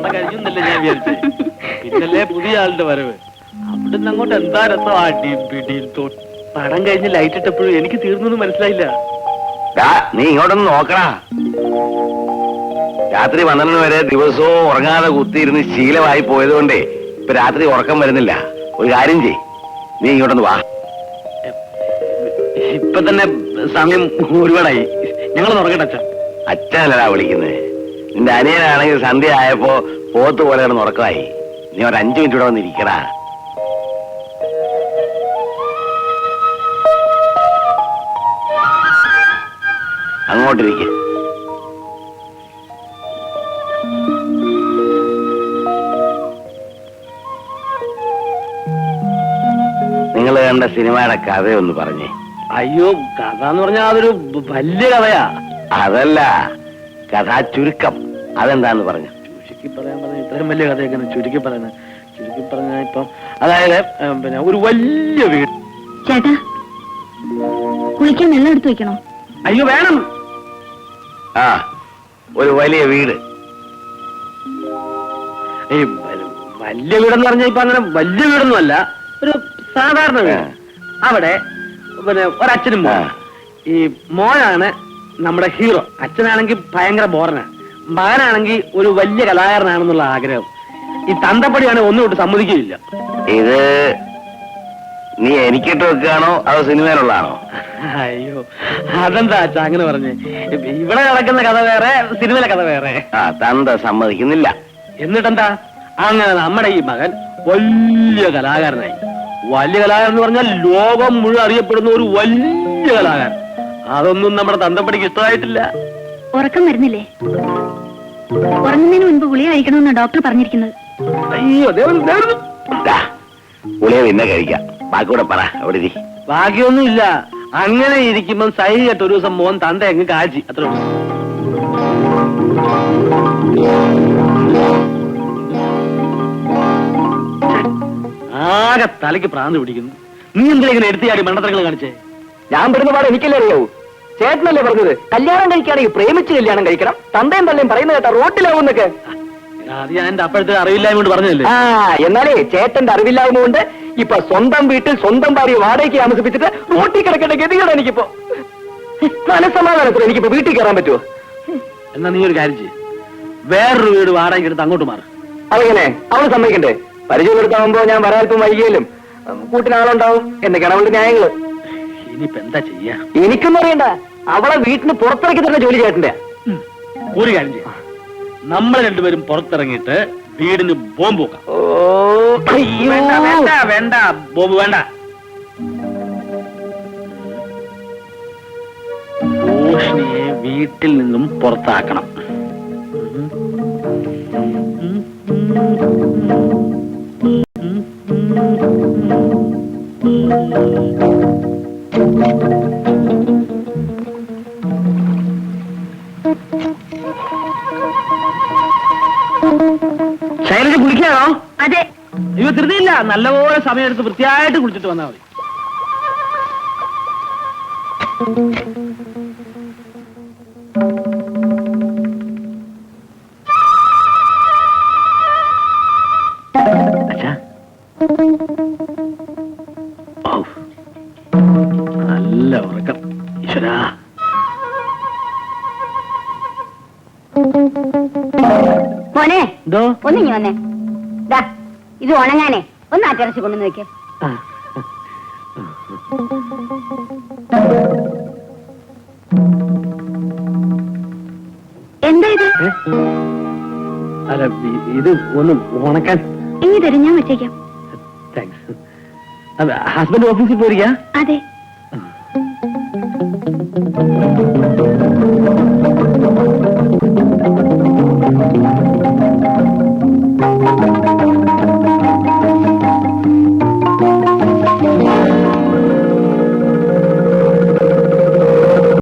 പടം കഴിഞ്ഞല്ലേ ഞാൻ വിചാരിച്ചേ. പിന്നല്ലേ പുതിയ ആളുടെ വരവ്. അവിടുന്ന് അങ്ങോട്ട് എന്താ രസം ആട്ടിയും പിടിയും പടം കഴിഞ്ഞ് ലൈറ്റ് ഇട്ടപ്പോഴും എനിക്ക് തീർന്നൊന്നും മനസ്സിലായില്ല. നീ ഇങ്ങോട്ടൊന്ന് നോക്കടാ. രാത്രി 12 വരെ ദിവസവും ഉറങ്ങാതെ കുത്തിയിരുന്ന് ശീലമായി പോയതുകൊണ്ടേ ഇപ്പൊ രാത്രി ഉറക്കം വരുന്നില്ല. ഒരു കാര്യം ചെയ്, നീ ഇങ്ങോട്ടൊന്ന് വാ. ഇപ്പൊ തന്നെ സമയം ഒരുപാടായി, ഞങ്ങൾ ഉറങ്ങട്ടെ അച്ഛൻ. അച്ഛനല്ലടാ വിളിക്കുന്നത്. നിന്റെ അനിയനാണെങ്കിൽ സന്ധ്യ ആയപ്പോ പോത്ത് പോലെ കിടന്ന് ഉറക്കമായി. നീ ഒരു 5 മിനിറ്റ് ഇവിടെ വന്നിരിക്കടാ. അങ്ങോട്ടിരിക്ക. നിങ്ങൾ കണ്ട സിനിമയുടെ കഥയൊന്ന് പറഞ്ഞേ. അയ്യോ, കഥ എന്ന് പറഞ്ഞാൽ അതൊരു വലിയ കഥയാ. അതല്ല, കഥാ ചുരുക്കം അതെന്താന്ന് പറഞ്ഞു. ചുരുക്കി പറയാൻ പറഞ്ഞ ഇത്രയും വലിയ കഥയൊക്കെ ചുരുക്കി പറയുന്നത്. ചുരുക്കി പറഞ്ഞ ഇപ്പം അതായത് പിന്നെ ഒരു വലിയ വീട്. ചേട്ടാ, കുളിക്കാൻ വെള്ളം എടുത്തു വെക്കണോ? അയ്യോ വേണം. ആ, ഒരു വലിയ വീട്. ഈ വലിയ വീടെന്ന് പറഞ്ഞാൽ ഇപ്പൊ അങ്ങനെ വലിയ വീടൊന്നും അല്ല, ഒരു സാധാരണ വീട്. അവിടെ പിന്നെ ഒരച്ഛനും മോൻ. ഈ മോനാണ് നമ്മുടെ ഹീറോ. അച്ഛനാണെങ്കിൽ ഭയങ്കര ബോറനാണ്, മകനാണെങ്കിൽ ഒരു വലിയ കലാകാരനാണെന്നുള്ള ആഗ്രഹം. ഈ തന്തപ്പടിയാണ് ഒന്നും കൊണ്ട് സമ്മതിക്കില്ല. ഇത് നീ എനിക്കിട്ട് വെക്കുകയാണോ അതോ സിനിമയിലുള്ളതാണോ? അയ്യോ, അതെന്താ അച്ഛാ അങ്ങനെ പറഞ്ഞ്? ഇവിടെ നടക്കുന്ന കഥ വേറെ, സിനിമയിലെ കഥ വേറെ. തന്ത സമ്മതിക്കുന്നില്ല. എന്നിട്ടെന്താ, അങ്ങനെ നമ്മുടെ ഈ മകൻ വലിയ കലാകാരനായി. വലിയ കലാകാരൻ എന്ന് പറഞ്ഞാൽ ലോകം മുഴുവൻ അറിയപ്പെടുന്ന ഒരു വലിയ കലാകാരൻ. അതൊന്നും നമ്മുടെ തന്തപ്പടിക്ക് ഇഷ്ടമായിട്ടില്ല. ഉറക്കം വരുന്നില്ലേ? ഉറങ്ങുന്നതിന് മുൻപ് ഗുളിക കഴിക്കണമെന്ന് ഡോക്ടർ പറഞ്ഞിരിക്കുന്നത്. അയ്യോ, ഗുളിക പിന്നെ കഴിക്കാം. ബാക്കിയൂടെ പറ. അവിടെ ഇരി. ബാക്കിയൊന്നും ഇല്ല. അങ്ങനെ ഇരിക്കുമ്പം സൈനികട്ട് ഒരു ദിവസം മോൻ തന്ത അങ്ങ് കാച്ചി. അത്ര ആകെ തലയ്ക്ക് പ്രാന്ത് പിടിക്കുന്നു. നീ എന്തിനാ ഇങ്ങനെ എടുത്തിയാടി മണ്ടത്തരങ്ങൾ കാണിച്ചേ? ഞാൻ പെടുന്ന പാട് എനിക്കല്ലേ അറിയാവൂ. ചേട്ടനല്ലേ പറഞ്ഞത് കല്യാണം കഴിക്കുകയാണെങ്കിൽ പ്രേമിച്ച് കല്യാണം കഴിക്കണം, തന്തയും തള്ളയും പറയുന്നത് കേട്ടാ റോട്ടിലാവുന്നൊക്കെ. അത് ഞാൻ എന്റെ അപ്പോഴത്തെ അറിവില്ലായ്മ കൊണ്ട് പറഞ്ഞതല്ലേ. എന്നാലേ ചേട്ടന്റെ അറിവില്ലായ്മ കൊണ്ട് ഇപ്പൊ സ്വന്തം വീട്ടിൽ സ്വന്തം ഭാര്യ വാടകയ്ക്ക് താമസിപ്പിച്ചിട്ട് റോട്ടിൽ കിടക്കേണ്ട ഗതികേടാ എനിക്കിപ്പോ. മനസ്സമാധാനത്തിൽ എനിക്കിപ്പോ വീട്ടിൽ കയറാൻ പറ്റുമോ? എന്നാ നീ ഒരു കാര്യം ചെയ്യും, വേറൊരു വീട് വാടകയ്ക്ക് എടുത്ത് അങ്ങോട്ട് മാറും. അതെങ്ങനെ? അവള് സമ്മതിക്കണ്ടേ? പരിചയപ്പെടുത്താവുമ്പോ ഞാൻ വരാൽപ്പം വൈകിയാലും കൂട്ടിനാളുണ്ടാവും എന്നൊക്കെയാണ് അവളുടെ ന്യായങ്ങള്. ഇനിയിപ്പോ എന്താ ചെയ്യാ? എനിക്കൊന്നും അറിയണ്ട, അവളെ വീട്ടിന് പുറത്തിറക്കി തന്നെ ജോലി ചെയ്യണ്ടേ. ഒരു കാര്യം ചെയ്യാം, നമ്മൾ രണ്ടുപേരും പുറത്തിറങ്ങിയിട്ട് വീടിന് ബോംബ് വെക്കാം. വേണ്ട വേണ്ട, ബോംബ് വേണ്ട. റോഷിനിയെ വീട്ടിൽ നിന്നും പുറത്താക്കണം. ശൈലജ കുളിക്കാണോ? അതെ. അയ്യോ, ധൃതിയില്ല, നല്ലപോലെ സമയം എടുത്ത് വൃത്തിയായിട്ട് കുളിച്ചിട്ട് വന്നാൽ മതി. നല്ല ഉറക്കം. ഈശ്വരാ, മോനെ എന്തോ ഒന്നിങ്ങി വന്നേ. ഇത് ഉണങ്ങാനേ ഒന്ന് ആറ്റിറച്ചി കൊണ്ടുവന്ന് വെക്കാം. എന്താ ഇത്? അല്ല, ഇത് ഒന്ന് ഉണക്കാൻ. ഇനി തരും, ഞാൻ വെച്ചേക്കാം. താങ്ക്സ്. ഹസ്ബൻഡ് ഓഫീസിൽ പോയിരിക്കാ? അതെ.